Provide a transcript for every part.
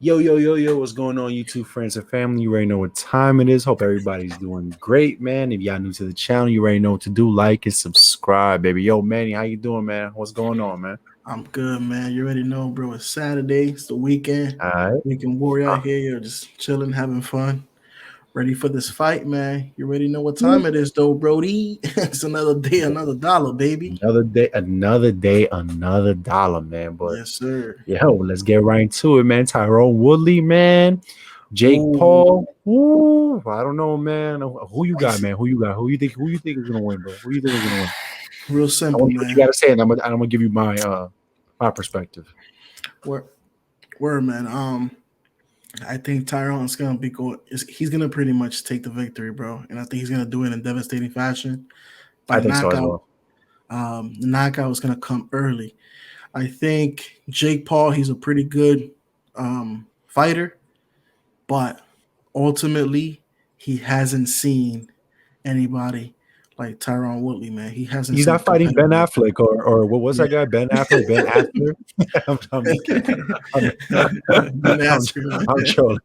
Yo, yo, yo, yo, what's going on, YouTube friends and family? You already know what time it is. Hope everybody's doing great, man. If y'all new to the channel, you already know what to do. Like and subscribe, baby. Yo, Manny, how you doing, man? What's going on, man? I'm good, man. You already know, bro. It's Saturday. It's the weekend. All right. Weekend warrior out here. You're just chilling, having fun. Ready for this fight, man. You already know what time it is, though, Brody. It's another day, another dollar, baby. Another day, another dollar, man. But Yes, sir. yo, let's get right into it, man. Tyron Woodley, man. Jake Ooh, Paul. Ooh, I don't know, man. Who you got, man? Who you got? Who you think is gonna win, bro? Who you think is gonna win? real I simple, want to hear what you man. gotta say, and I'm gonna give you my perspective. Word, word, man. I think Tyron's gonna be going. He's gonna pretty much take the victory, bro, and I think he's gonna do it in devastating fashion by I think so as knockout. well. The knockout is gonna come early. I think Jake Paul, he's a pretty good fighter, but ultimately he hasn't seen anybody like Tyron Woodley, man. He hasn't He's seen a not fighting Ben competitor. Affleck or what was Yeah. that guy? Ben Affleck, Ben Affleck. I'm just kidding. I'm, Ben I'm, Askren, man. I'm trolling.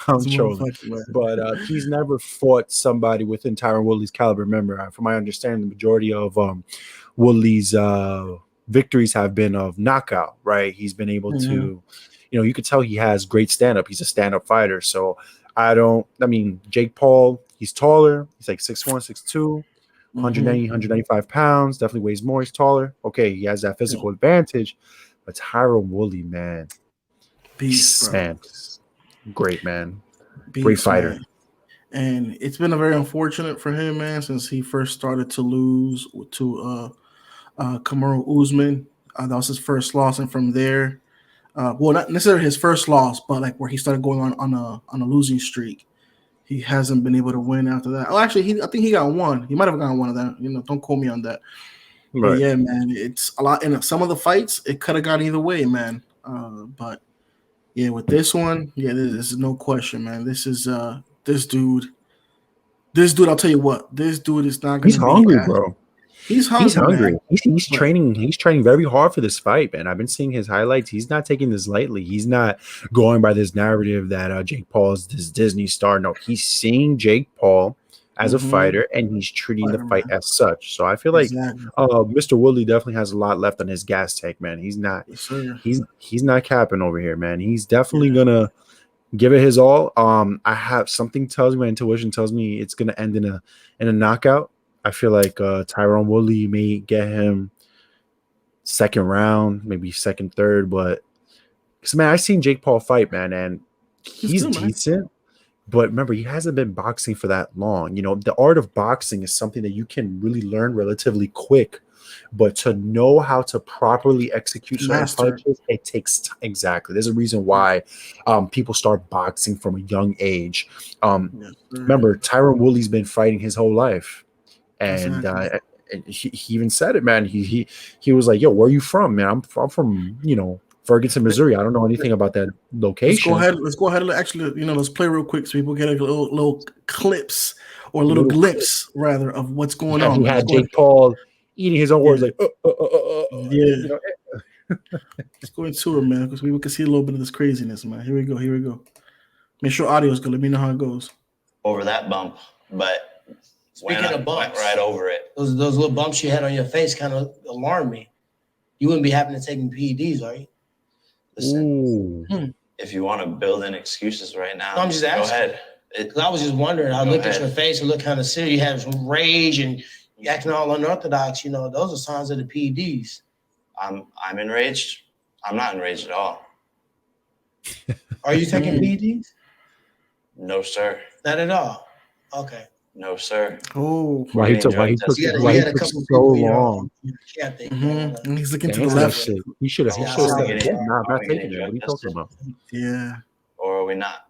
I'm This trolling. motherfucker, man. But he's never fought somebody within Tyron Woodley's caliber. Remember, from my understanding, the majority of Woodley's victories have been of knockout. Right? He's been able Mhm. to, you could tell he has great stand up. He's a stand up fighter. So I mean, Jake Paul, he's taller. He's like 6'1", 6'2". Mhm. 195 pounds, definitely weighs more. He's taller. Okay, he has that Yeah. physical advantage. But Tyron Woodley, man, Beast, bro. man, great man, great Beast, fighter. man. And it's been a very unfortunate for him, man, since he first started to lose to Kamaru Usman. That was his first loss, and from there, well, not necessarily his first loss, but like where he started going on a losing streak. He hasn't been able to win after that. Oh, actually, I think he got one. He might have gotten one of them. Don't quote me on that. But Right. yeah, man, it's a lot. In some of the fights, it could have gone either way, man. But yeah, with this one, yeah, this is no question, man. This dude. This dude, I'll tell you what. This dude is not He's gonna be hungry, as bro. he's He's hungry, hungry. man. He's But training. He's training very hard for this fight, man. I've been seeing his highlights. He's not taking this lightly. He's not going by this narrative that Jake Paul is this Disney star. No, he's seeing Jake Paul as a fighter, and he's treating the fighter, fight man. as such. So I feel like Exactly. Mr. Woodley definitely has a lot left on his gas tank, man. He's not. Yes, sir. He's not capping over here, man. He's Yeah. definitely gonna give it his all. I have something tells me, my intuition tells me it's gonna end in a knockout. I feel like Tyron Woodley may get him second round, maybe second, third, but because man, I've seen Jake Paul fight, man, and He's he's good, man. decent. But remember, he hasn't been boxing for that long. The art of boxing is something that you can really learn relatively quick. But to know how to properly execute certain Master. punches, it takes exactly. There's a reason Yeah. why people start boxing from a young age. Yes, sir. Remember, Tyron Woodley's been fighting his whole life, and Exactly. he even said it, man. He was like, "Yo, where are you from, man? I'm from Ferguson, Missouri. I don't know anything about that Let's go location." ahead. Let's go ahead and actually, let's play real quick so people get a little clips or a little Little clip. glimpse rather of what's going Yeah, on, he man. Let's had go ahead. Jake Paul eating his own words, Yeah, like, yeah. you know. Let's go into it, man, because we can see a little bit of this craziness, man. Here we go. Here we go. Make sure audio is good. Let me know how it goes. Over that bump, but Speaking of bumps, went right over it. those little bumps you had on your face kind of alarmed me. You wouldn't be happy to take P.E.Ds, are you? Listen, Ooh. if you want to build in excuses right now, No, I'm just go asking. ahead. Because I was just wondering. I Go looked at ahead. your face and looked kind of serious. You had some rage and you acting all unorthodox. Those are signs of the P.E.Ds. I'm enraged. I'm not enraged at all. Are you taking P.E.Ds? No, sir. Not at all. Okay. No, sir. Oh, Why he took You why he had a took couple of so people in your long chat that and he's looking to to the answer that left. shit? He should have Yeah, said, I yeah, nah, I'm not we taking getting it. What are you drug talking tested? about? Yeah. Or are we not?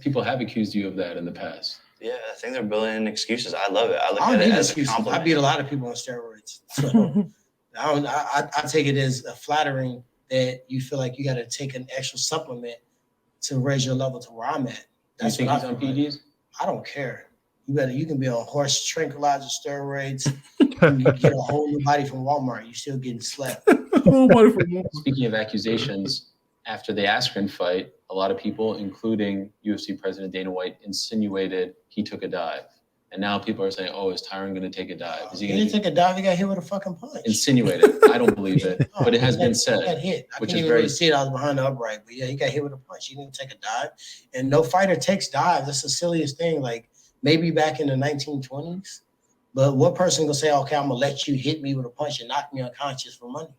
People have accused you of that in the past. Yeah, I think they're building in excuses. I love it. I look I at don't it need as a excuses. I compliment. beat a lot of people on steroids. So I take it as a flattering that you feel like you got to take an extra supplement to raise your level to where I'm at. That's you think what he's I on feel like. P.E.Ds? I don't care. You can be on horse tranquilizer steroids. You can get a whole new body from Walmart. You're still getting slapped. Speaking of accusations, after the Askren fight, a lot of people, including UFC President Dana White, insinuated he took a dive. And now people are saying, "Oh, is Tyron going to take a dive? Is He he going didn't to take a dive. He got hit with a fucking punch. insinuated?" I don't believe it, No, but it has he got- been said. He got hit. I which couldn't is even very- really see it. I was behind the upright, but yeah, he got hit with a punch. He didn't take a dive, and no fighter takes dives. That's the silliest thing. Like maybe back in the 1920s, but what person gonna say, "Okay, I'm gonna let you hit me with a punch and knock me unconscious for money"?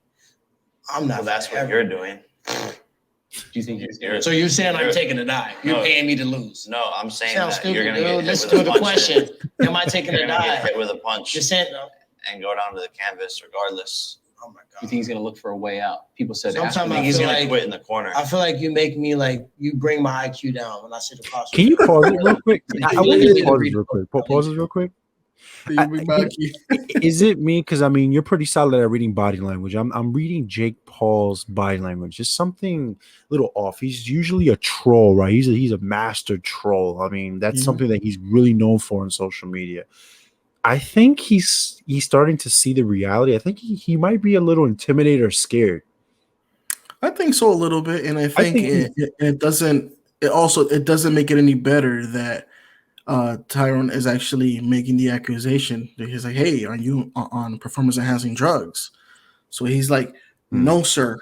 I'm not. Well, that's gonna what you're doing. Do you think he's You're- So you're saying I'm You're- taking a dive? You're No. paying me to lose? No, I'm saying Sounds that stupid, you're gonna get hit Listen with to a the punch. question. Am I taking You're a gonna get dive? hit with a punch Just saying. and go down to the canvas regardless. Oh my Do you god. think he's going to look for a way out? People said Sometimes I Askren. think he's feel gonna like- quit in the corner. I feel like you make me like you bring my IQ down when I sit across. Can you pause it real quick? I want Yeah, to yeah, pause yeah. this real quick. Pause this real quick. Is it me? Because I mean, you're pretty solid at reading body language. I'm reading Jake Paul's body language. There's something a little off. He's usually a troll, right? He's a master troll. I mean, that's something that he's really known for on social media. I think he's starting to see the reality. I think he might be a little intimidated or scared. I think so a little bit, and I think, think it doesn't. It doesn't make it any better that Tyron is actually making the accusation that he's like, "Hey, are you on performance enhancing drugs?" So he's like, "No, sir,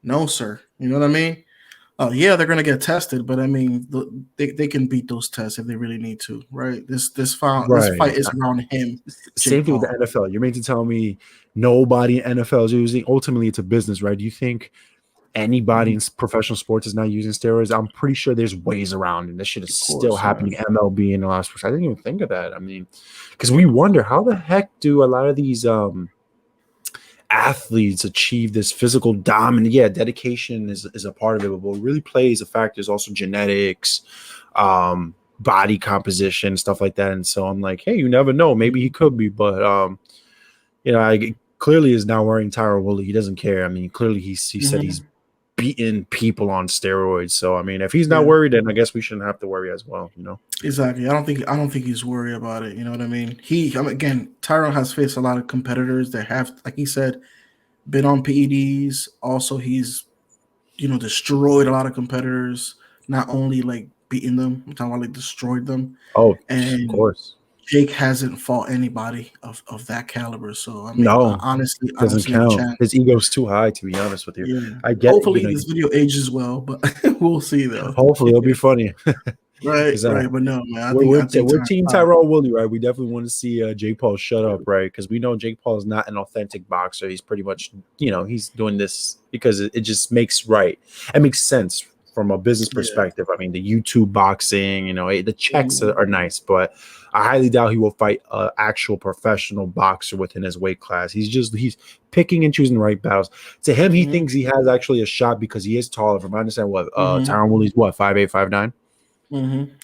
no, sir." You know what I mean? Oh yeah, they're gonna get tested, but I mean, they can beat those tests if they really need to, right? This fight is around him. Same thing with Paul. the NFL. You're meant to tell me nobody in NFL is using. Ultimately, it's a business, right? Do you think anybody in professional sports is not using steroids? I'm pretty sure there's ways around, and this shit is still happening. MLB and the last sports. I didn't even think of that. I mean, because we wonder how the heck do a lot of these athletes achieve this physical dominance? Yeah, dedication is a part of it, but what really plays a factor is also genetics, body composition, stuff like that. And so I'm like, hey, you never know. Maybe he could be, but I clearly is now wearing Tyron Woodley. He doesn't care. I mean, clearly he said he's beating people on steroids. So I mean, if he's not worried, then I guess we shouldn't have to worry as well. Exactly. I don't think he's worried about it. You know what I mean? Again, Tyron has faced a lot of competitors that have, like he said, been on P.E.Ds. Also, he's destroyed a lot of competitors. Not only like beating them, I'm talking about like destroyed them. Oh, and of course. Jake hasn't fought anybody of that caliber. So I mean, No, honestly, I don't doesn't see any count. chance. His ego's too high, to be honest with you. Yeah. I get. Hopefully, this video ages well, but we'll see though. Hopefully, it'll be funny. Right, 'Cause, right, but no, man. We're I think Team Tyrone Woodley, right? We definitely want to see Jake Paul shut up, right? Because we know Jake Paul is not an authentic boxer. He's pretty much, he's doing this because it just makes right. It makes sense from a business perspective. I mean, the YouTube boxing, the checks are nice, but I highly doubt he will fight an actual professional boxer within his weight class. He's picking and choosing the right battles. To him, he thinks he has actually a shot because he is taller. From I understand, Tyron Woodley's what, 5'8", 5'9"?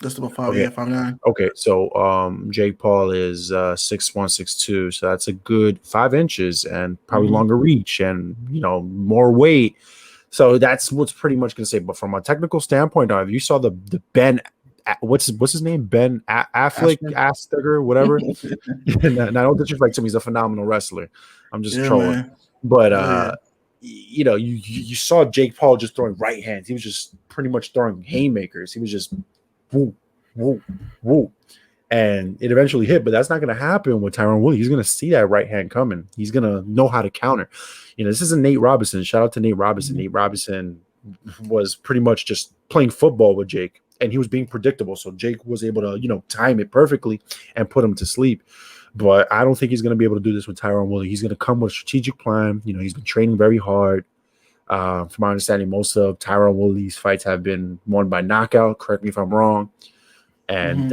Just about 5'9". Okay, so Jake Paul is 6'1", 6'2", so that's a good 5 inches and probably longer reach and more weight. So that's what's pretty much going to say. But from a technical standpoint, if you saw the Ben, what's his name, Ben Affleck, Astiger, whatever. And I don't disrespect him; he's a phenomenal wrestler. I'm just trolling, man. but you saw Jake Paul just throwing right hands. He was just pretty much throwing haymakers. He was just woo, woo, woo. And it eventually hit, but that's not going to happen with Tyron Woodley. He's going to see that right hand coming. He's going to know how to counter. This isn't Nate Robinson. Shout out to Nate Robinson. Nate Robinson was pretty much just playing football with Jake, and he was being predictable. So Jake was able to, time it perfectly and put him to sleep. But I don't think he's going to be able to do this with Tyron Woodley. He's going to come with a strategic plan. He's been training very hard. From my understanding, most of Tyron Woodley's fights have been won by knockout. Correct me if I'm wrong. And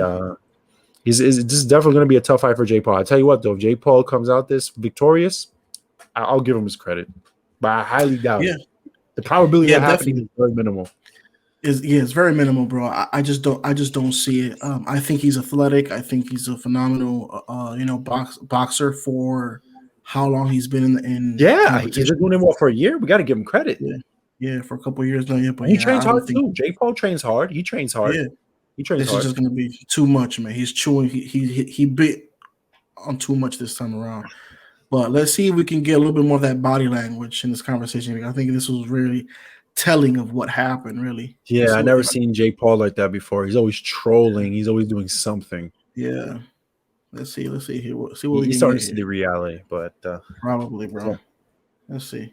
this is definitely going to be a tough fight for Jake Paul. I tell you what, though, if Jake Paul comes out this victorious, I'll give him his credit. But I highly doubt it. The probability of that happening is very minimal. It's very minimal, bro. I just don't see it. I think he's athletic. I think he's a phenomenal, boxer for how long he's been in He's been doing it for a year. We got to give him credit. Yeah, for a couple of years now. Yeah, but he trains hard too. Jake Paul trains hard. He trains hard. Yeah, he trains this hard. This is just gonna be too much, man. He's chewing. He bit on too much this time around. But let's see if we can get a little bit more of that body language in this conversation. I think this was really telling of what happened. Really. Yeah, I So never seen Jake Paul like that before. He's always trolling. He's always doing something. yeah. Let's see here. See what we He's can starting get to see here. the reality, but Probably, bro. yeah. Let's see.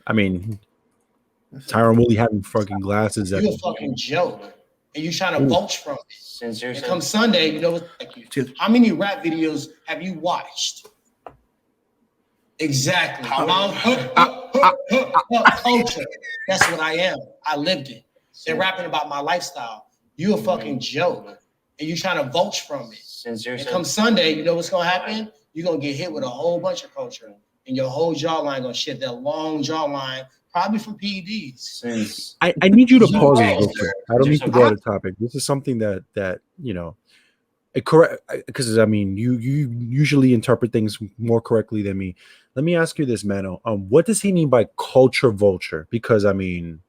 I mean, Let's see. Tyron Woodley having fucking glasses. You a fucking joke, and you trying to Ooh. vulture from it. Since you're And come Sunday, you know what? Thank you. Cheers. How many rap videos have you watched? Exactly. Culture. That's what I am. I lived it. They're rapping about my lifestyle. You a fucking joke, and you trying to vulture from it. since you're And come Sunday, you know what's gonna happen? You're gonna get hit with a whole bunch of culture, and your whole jawline gonna shift. That long jawline, probably from P.E.Ds. since I need you to You pause are, this real quick. I don't need to go out of topic. This is something that you know, correct, because I mean, you usually interpret things more correctly than me. Let me ask you this, Mano. What does he mean by culture vulture? Because I mean,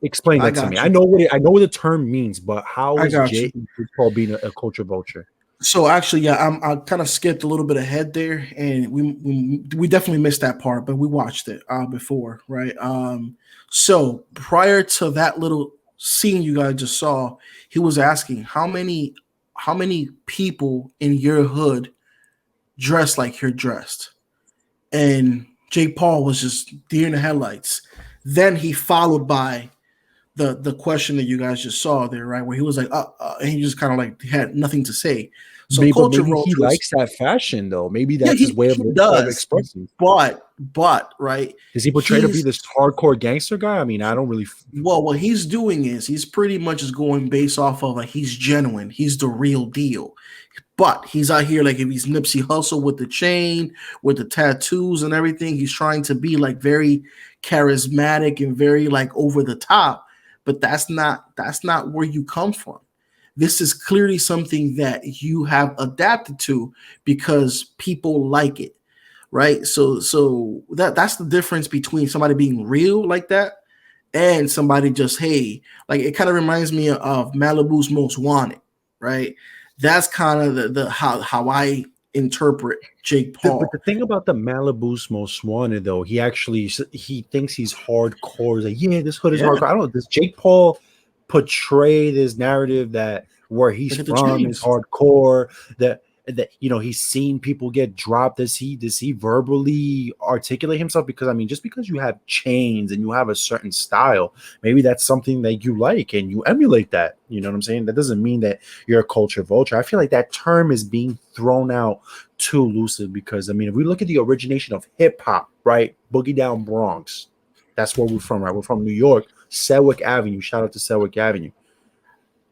explain I that to me. got I you. know what the term means, but how I is got you. Jake Paul being a culture vulture? So actually, yeah, I kind of skipped a little bit ahead there, and we definitely missed that part, but we watched it before, right? So prior to that little scene you guys just saw, he was asking how many people in your hood dress like you're dressed, and Jake Paul was just deer in the headlights. Then he followed by the question that you guys just saw there, right? Where he was like, and he just kind of like had nothing to say. So But culture maybe he vultures, likes that fashion though. Maybe yeah, that's his way he of does, expressing. but right, Does he portray to be this hardcore gangster guy? I mean, I don't really. well, what he's doing is he's pretty much is going based off of like he's genuine, he's the real deal. But he's out here like if he's Nipsey Hussle with the chain, with the tattoos and everything, he's trying to be like very charismatic and very like over the top. But that's not where you come from. This is clearly something that you have adapted to because people like it, right? So that's the difference between somebody being real like that and somebody just hey, like it kind of reminds me of Malibu's Most Wanted, right? That's kind of the how I interpret Jake Paul. But the thing about the Malibu's Most Wanted, though, he thinks he's hardcore. He's like, yeah, this hood is hardcore. I don't know. Does Jake Paul portray this narrative that where he's Look at the from is chains. hardcore? That you know he's seen people get dropped. Does he verbally articulate himself? Because I mean, just because you have chains and you have a certain style, maybe that's something that you like and you emulate that. You know what I'm saying? That doesn't mean that you're a culture vulture. I feel like that term is being thrown out too loosely because I mean, if we look at the origination of hip hop, right? Boogie Down Bronx, that's where we're from, right? We're from New York, Sedgwick Avenue. Shout out to Sedgwick Avenue.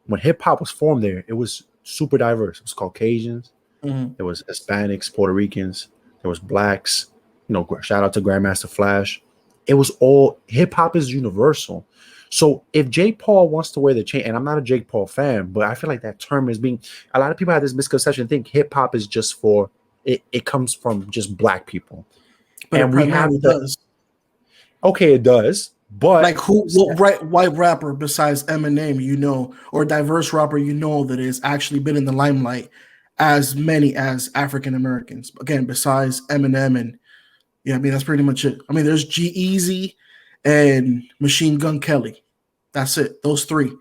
When hip hop was formed there, it was super diverse. It was Caucasians, there was Hispanics, Puerto Ricans, there was blacks. You know, shout out to Grandmaster Flash. It was all hip hop is universal. So if Jake Paul wants to wear the chain, and I'm not a Jake Paul fan, but I feel like that term is being a lot of people have this misconception, think hip hop is just for it comes from just black people. But And it we have primarily the does. okay, it does, but Like white rapper besides Eminem, you know, or diverse rapper, you know, that has actually been in the limelight as many as African Americans. Again, besides Eminem and yeah, I mean that's pretty much it. I mean, there's G-Eazy and Machine Gun Kelly. That's it. Those three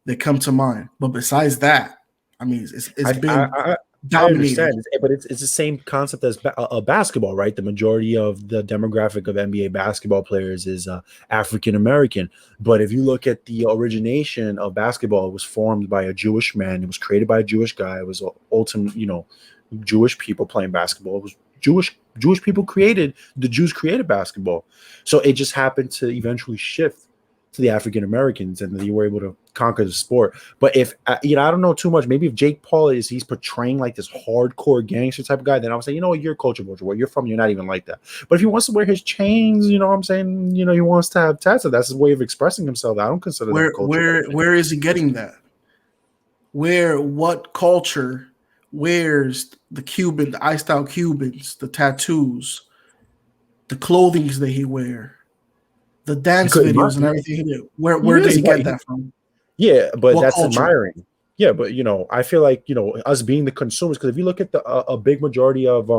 that come to mind. But besides that, I mean, it's been I dominated. understand, but it's the same concept as basketball, right? The majority of the demographic of NBA basketball players is African American. But if you look at the origination of basketball, it was formed by a Jewish man. It was created by a Jewish guy. It was ultimate, you know, Jewish people playing basketball. It was Jewish people created the Jews created basketball. So it just happened to eventually shift to the African Americans, and they were able to conquer the sport. But if you know, I don't know too much. Maybe if Jake Paul he's portraying like this hardcore gangster type of guy, then I'll say, you know what, you're a culture vulture. Where you're from, you're not even like that. But if he wants to wear his chains, you know what I'm saying? You know, he wants to have tats. That's his way of expressing himself. I don't consider that culture. Where is he getting that? What culture wears the I-style Cubans, the tattoos, the clothings that he wear, the dance videos and everything he do? Where does he get that from? Yeah, but What that's culture? admiring. Yeah, but you know, I feel like you know us being the consumers, because if you look at the a big majority of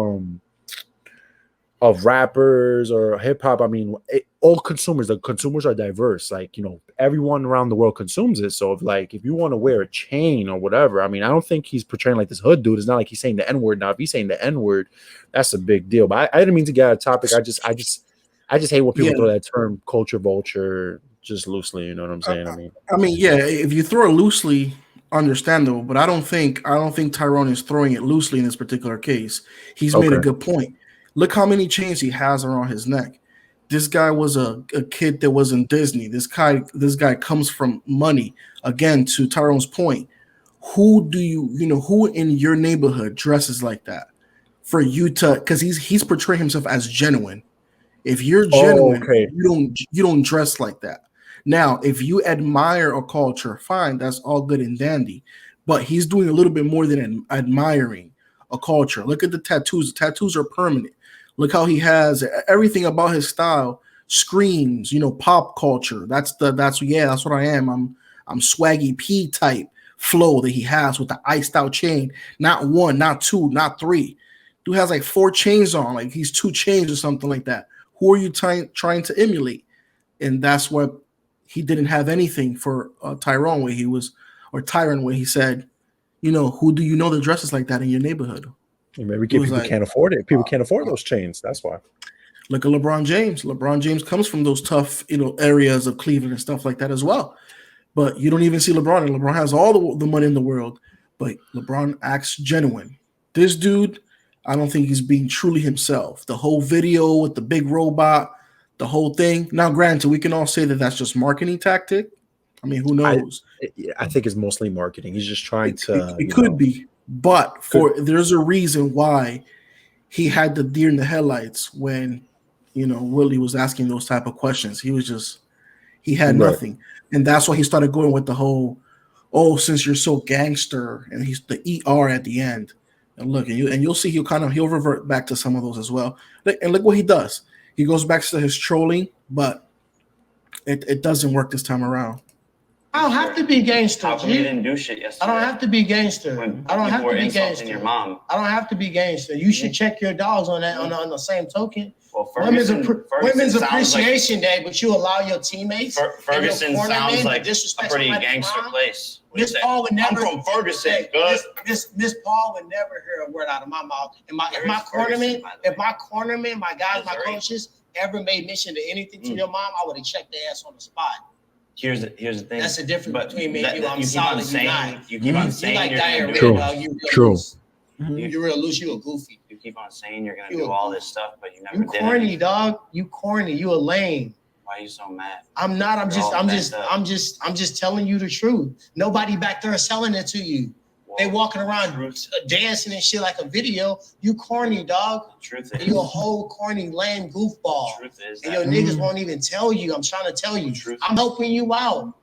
of rappers or hip hop. I mean, all consumers, the consumers are diverse. Like, everyone around the world consumes it. So if you want to wear a chain or whatever, I mean, I don't think he's portraying like this hood dude. It's not like he's saying the N word. Now, if he's saying the N word, that's a big deal. But I didn't mean to get out of topic. I just hate when people throw that term culture vulture just loosely. You know what I'm saying? I mean, yeah, if you throw it loosely, understandable, but I don't think Tyron is throwing it loosely in this particular case. He's made a good point. Look how many chains he has around his neck. This guy was a kid that was in Disney. This guy comes from money. Again, to Tyron's point, who in your neighborhood dresses like that for you to? Because he's portraying himself as genuine. If you're genuine, you don't dress like that. Now, if you admire a culture, fine, that's all good and dandy. But he's doing a little bit more than admiring a culture. Look at the tattoos. The tattoos are permanent. Look how he has everything about his style screams, pop culture. That's what I am. I'm swaggy P type flow that he has with the iced out chain. Not one, not two, not three. Dude has like 4 chains on, like he's 2 chains or something like that. Who are you trying to emulate? And that's what he didn't have anything for Tyron where he said, who do you know that dresses like that in your neighborhood? Maybe people can't afford it. People can't afford those chains. That's why. Look at LeBron James. LeBron James comes from those tough, areas of Cleveland and stuff like that as well. But you don't even see LeBron. And LeBron has all the money in the world. But LeBron acts genuine. This dude, I don't think he's being truly himself. The whole video with the big robot, the whole thing. Now, granted, we can all say that that's just marketing tactic. I mean, who knows? I think it's mostly marketing. He's just trying to. It could be. But there's a reason why he had the deer in the headlights when, Woodley was asking those type of questions. He had nothing. And that's why he started going with the whole, since you're so gangster, and he's the ER at the end. And look, you'll see he'll revert back to some of those as well. And look what he does. He goes back to his trolling, but it doesn't work this time around. I don't have to be gangster. How come you didn't do shit yesterday? I don't have to be gangster. I don't have to be gangster. Your mom. I don't have to be gangster. You should check your dogs on that on the same token. Well, Women's Appreciation Day, but you allow your teammates. Ferguson sounds like a pretty gangster place. Miss Paul would never. I'm from Ferguson. Miss Paul would never hear a word out of my mouth. If my cornermen, my guys, my coaches ever made mention to anything to your mom, I would have checked their ass on the spot. Here's the thing. That's the difference between me and you. I'm solid. You keep on saying like diarrhea. True. You're real loose. You a goofy. You keep on saying you're gonna do all this stuff, but you never did. You corny, dog. You corny. You a lame. Why are you so mad? I'm not. I'm just telling you the truth. Nobody back there is selling it to you. They walking around dancing and shit like a video. You corny, dog. The truth is, you a whole corny, lame goofball. The truth is, and your niggas won't even tell you. I'm trying to tell you. I'm helping you out.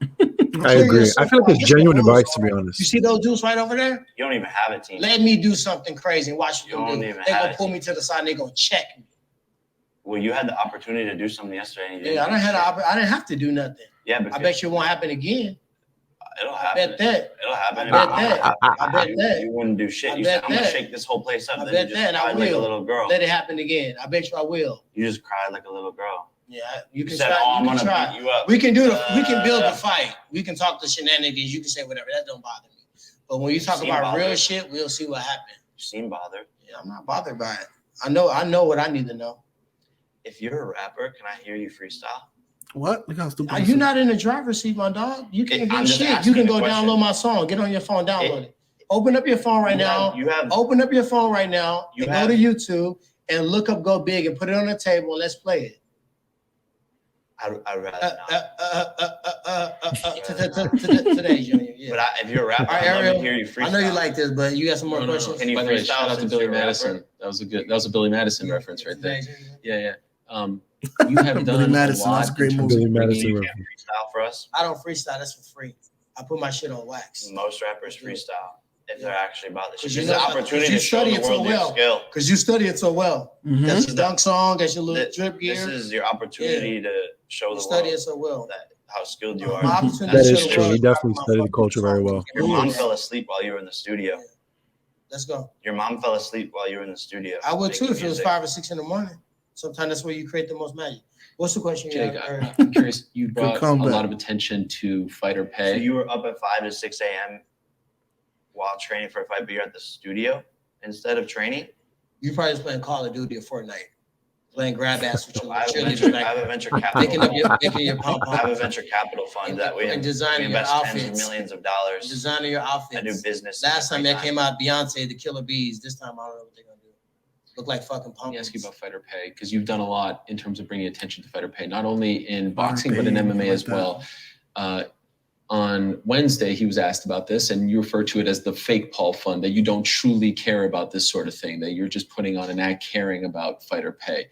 I agree. I feel like it's genuine advice, to be honest. You see those dudes right over there? You don't even have a team. Let me do something crazy and watch them do. They gonna pull me to the side and they gonna check me. Well, you had the opportunity to do something yesterday. And I didn't have to do nothing. Yeah, but I bet you it won't happen again. It'll happen. I bet that. It'll happen. I bet that. You wouldn't do shit. You said, I'm going to shake this whole place up. I bet that. I will. Like a little girl. Let it happen again. I bet you I will. You just cried like a little girl. Yeah, you can said, try. I'm going to beat you up. We can do we can build a fight. We can talk the shenanigans. You can say whatever. That don't bother me. But when you talk about real shit, we'll see what happens. You seem bothered. Yeah, I'm not bothered by it. I know what I need to know. If you're a rapper, can I hear you freestyle? What? Look how stupid. You're not in the driver's seat, my dog. You can't do shit. You can go download my song. Get on your phone, download it. Open up your phone right now. Open up your phone right now and go to YouTube and look up Go Big and put it on the table and let's play it. I'd rather not. Today, Junior. Yeah. But if you're a rapper, I'd love to hear you freestyle. I know you like this, but you got some more questions. Can you freestyle? Shout out to Billy Madison. That was a Billy Madison reference right there. Yeah. You have done Billy Madison. a lot. That's a great movie. Billy Madison You can't freestyle for us. I don't freestyle. That's for free. I put my shit on wax. Most rappers freestyle if they're actually about this. Because It's an opportunity to show the world your skill. Because you study it so well. That's your dunk song. That's your little drip gear. This is your opportunity to show the world. Study it so well. How skilled you are. That is true. He definitely studied the culture very well. Your mom fell asleep while you were in the studio. Let's go. Your mom fell asleep while you were in the studio. I would too if it was 5 or 6 in the morning. Sometimes that's where you create the most magic. What's the question? Jake, I'm curious. You brought a comeback. lot of attention to fighter pay. So you were up at 5 to 6 a.m. while training for a fight, but you're at the studio instead of training? You probably was playing Call of Duty or Fortnite, playing grab ass with So your I have cheerleaders. a venture capital. Making your pom I have a poms. venture capital fund that we And designing your invest tens of outfits. millions of dollars. Designing your outfits. I do business. Last time that came out, Beyonce, the Killer Bees. This time, I don't know what they're gonna do. Look like fucking pumpkins. Let me ask you about fighter pay, because you've done a lot in terms of bringing attention to fighter pay, not only in boxing, but in MMA as well. On Wednesday, he was asked about this, and you refer to it as the fake Paul fund, that you don't truly care about this sort of thing, that you're just putting on an act caring about fighter pay.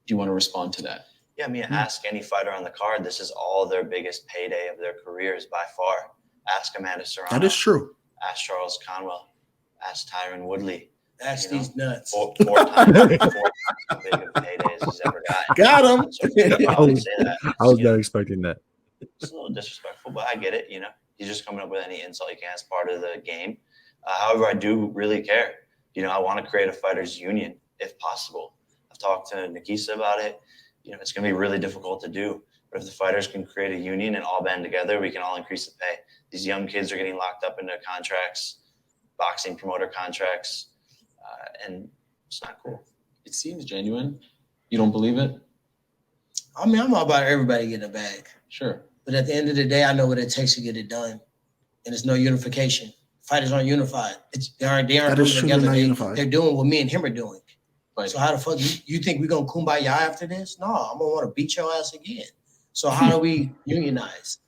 Do you want to respond to that? Yeah, I mean, ask any fighter on the card. This is all their biggest payday of their careers by far. Ask Amanda Serrano. That is true. Ask Charles Conwell. Ask Tyron Woodley. Ask these nuts. Four times big of paydays he's ever gotten. Got him. So I would say that. I was not expecting that. It's a little disrespectful, but I get it. He's just coming up with any insult he can as part of the game. However, I do really care. I want to create a fighters union if possible. I've talked to Nikisa about it. It's going to be really difficult to do. But if the fighters can create a union and all band together, we can all increase the pay. These young kids are getting locked up into contracts, boxing promoter contracts, and it's not cool. It seems genuine. You don't believe it? I mean, I'm all about everybody getting a bag. Sure. But at the end of the day, I know what it takes to get it done. And there's no unification. Fighters aren't unified. They aren't coming together. They're doing what me and him are doing. Right. So how the fuck you think we're gonna kumbaya after this? No, I'm gonna want to beat your ass again. So how do we unionize?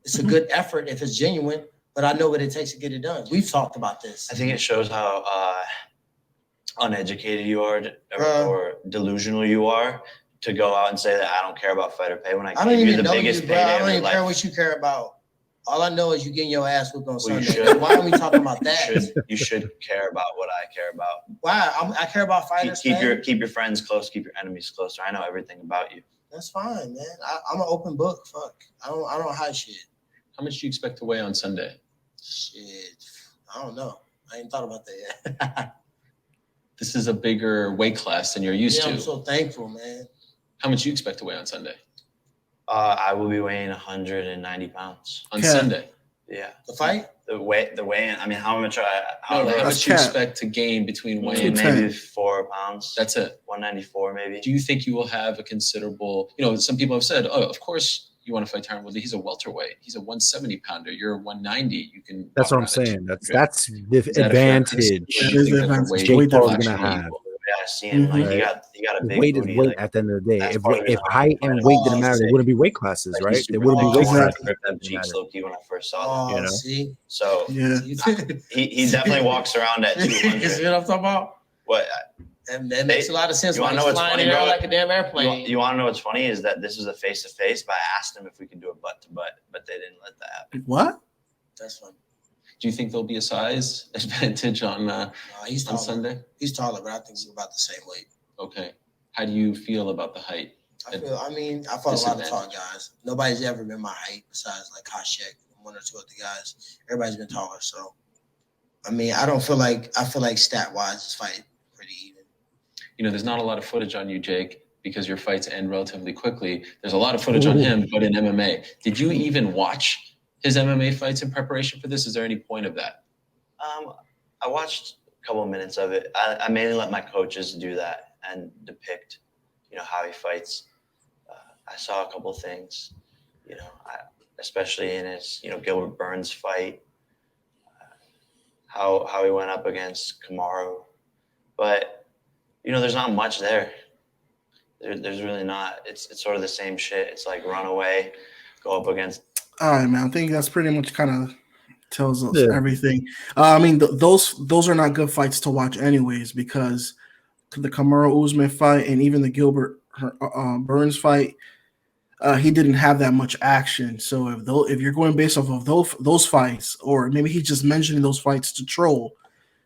It's a good effort if it's genuine, but I know what it takes to get it done. We've talked about this. I think it shows how uneducated you are or delusional you are to go out and say that I don't care about fighter pay when I don't gave you even the know biggest you, bro. payday I of don't your even care life. what you care about. All I know is you getting your ass whipped on Well, you Sunday. should. Why are we talking about that? You should care about what I care about. Why? I care about fighters. Keep your friends close, keep your enemies closer. I know everything about you. That's fine, man. I'm an open book. Fuck. I don't hide shit. How much do you expect to weigh on Sunday? Shit. I don't know. I ain't thought about that yet. This is a bigger weight class than you're used to. I'm so thankful, man. How much do you expect to weigh on Sunday? I will be weighing 190 pounds on Sunday. Yeah. The fight? The weigh-in. I mean, how much do you expect to gain between weigh-in? Maybe 4 pounds. That's it. 194 maybe. Do you think you will have a considerable? Some people have said, "Oh, of course you want to fight Tyron Woodley. He's a welterweight. He's a 170 pounder. You're a 190. You can." That's what I'm saying. That's the advantage. Jake Paul's gonna have. Yeah, seeing like he got a big weight is booty, weight like, at the end of the day. that's If part of his height and weight didn't matter, there wouldn't be weight classes, like, right? he's There wouldn't be super weight tall. classes. I ripped them cheeks low key when I first saw them. See? So Yeah. he definitely walks around at 200. You see what I'm talking about? What? And that makes a lot of sense. You When wanna he's know what's flying funny, around bro? like a damn airplane. You want to know what's funny is that this is a face-to-face, but I asked him if we could do a butt-to-butt, but they didn't let that happen. What? That's funny. Do you think there'll be a size advantage on He's taller. Sunday? He's taller, but I think he's about the same weight. Okay. How do you feel about the height? I fought a lot of tall guys. Nobody's ever been my height besides like Koshek and one or two other guys. Everybody's been taller. So, I feel like stat-wise, this fight pretty even. There's not a lot of footage on you, Jake, because your fights end relatively quickly. There's a lot of footage on him, but in MMA. Did you even watch his MMA fights in preparation for this? Is there any point of that? I watched a couple of minutes of it. I mainly let my coaches do that and depict, how he fights. I saw a couple of things, especially in his, Gilbert Burns fight, how he went up against Kamaru. But, there's not much there. There's really not. It's sort of the same shit. It's like run away, go up against. All right, man. I think that's pretty much kind of tells us everything. Those are not good fights to watch anyways, because the Kamaru Usman fight and even the Gilbert Burns fight, he didn't have that much action. So if you're going based off of those fights, or maybe he's just mentioning those fights to troll,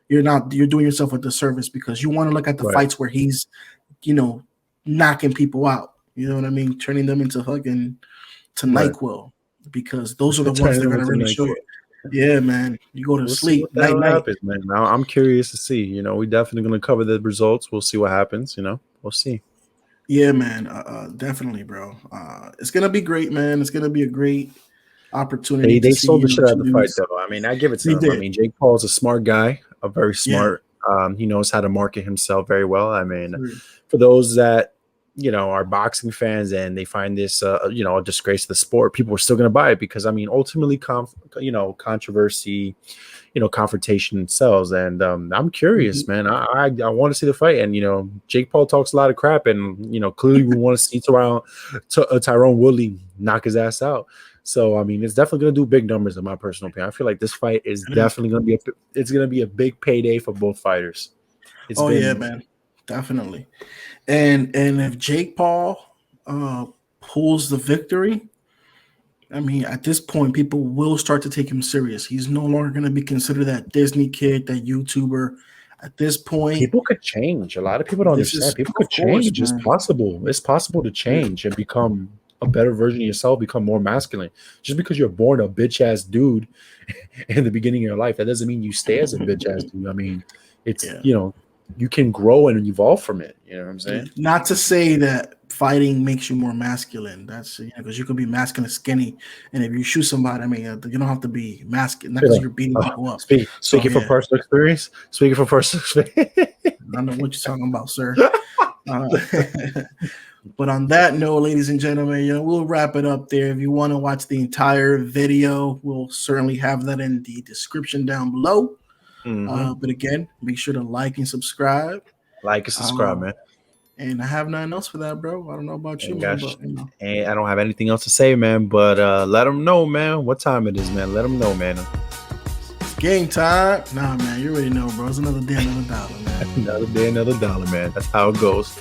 you're doing yourself a disservice, because you want to look at the fights where he's, knocking people out. You know what I mean? Turning them into fucking NyQuil, because those are the ones that are gonna really show you. Yeah, man. You go to sleep. Night. Happens, man. Now I'm curious to see. We're definitely gonna cover the results. We'll see what happens. We'll see. Yeah, man. Definitely, bro. It's gonna be great, man. It's gonna be a great opportunity to They see, sold the shit out of two the fight, dudes. though. I mean, I give it to They them. I did. mean, Jake Paul's a smart guy, a very Yeah. smart. He knows how to market himself very well. I mean, for those that are boxing fans and they find this a disgrace to the sport, people are still going to buy it because I mean, ultimately, controversy, confrontation sells. And I'm curious, man. I want to see the fight. And Jake Paul talks a lot of crap, and clearly we want to see Tyrone Woodley knock his ass out. So I mean, it's definitely going to do big numbers in my personal opinion. I feel like this fight is It is. definitely going to be a big payday for both fighters. It's Oh yeah, been man. Definitely. And if Jake Paul pulls the victory, I mean, at this point, people will start to take him serious. He's no longer going to be considered that Disney kid, that YouTuber. At this point, people could change. A lot of people don't this understand. is, People of could course, change. It's man. possible. It's possible to change and become a better version of yourself, become more masculine. Just because you're born a bitch ass dude in the beginning of your life, that doesn't mean you stay as a bitch ass dude. I mean, it's Yeah. you can grow and evolve from it. You know what I'm saying? Not to say that fighting makes you more masculine. That's because you could be masculine skinny, and if you shoot somebody, I mean, you don't have to be masculine. Not because you're beating people up. So Speaking from yeah, personal experience. Speaking from personal experience. I don't know what you're talking about, sir. But on that note, ladies and gentlemen, we'll wrap it up there. If you want to watch the entire video, we'll certainly have that in the description down below. But again, make sure to like and subscribe. Like and subscribe, man. And I have nothing else for that, bro. I don't know about you, man, but and I don't have anything else to say, man. But let them know, man, what time it is, man. Let them know, man. It's game time. Nah, man, you already know, bro. It's another day, another dollar, man. Another day, another dollar, man. That's how it goes.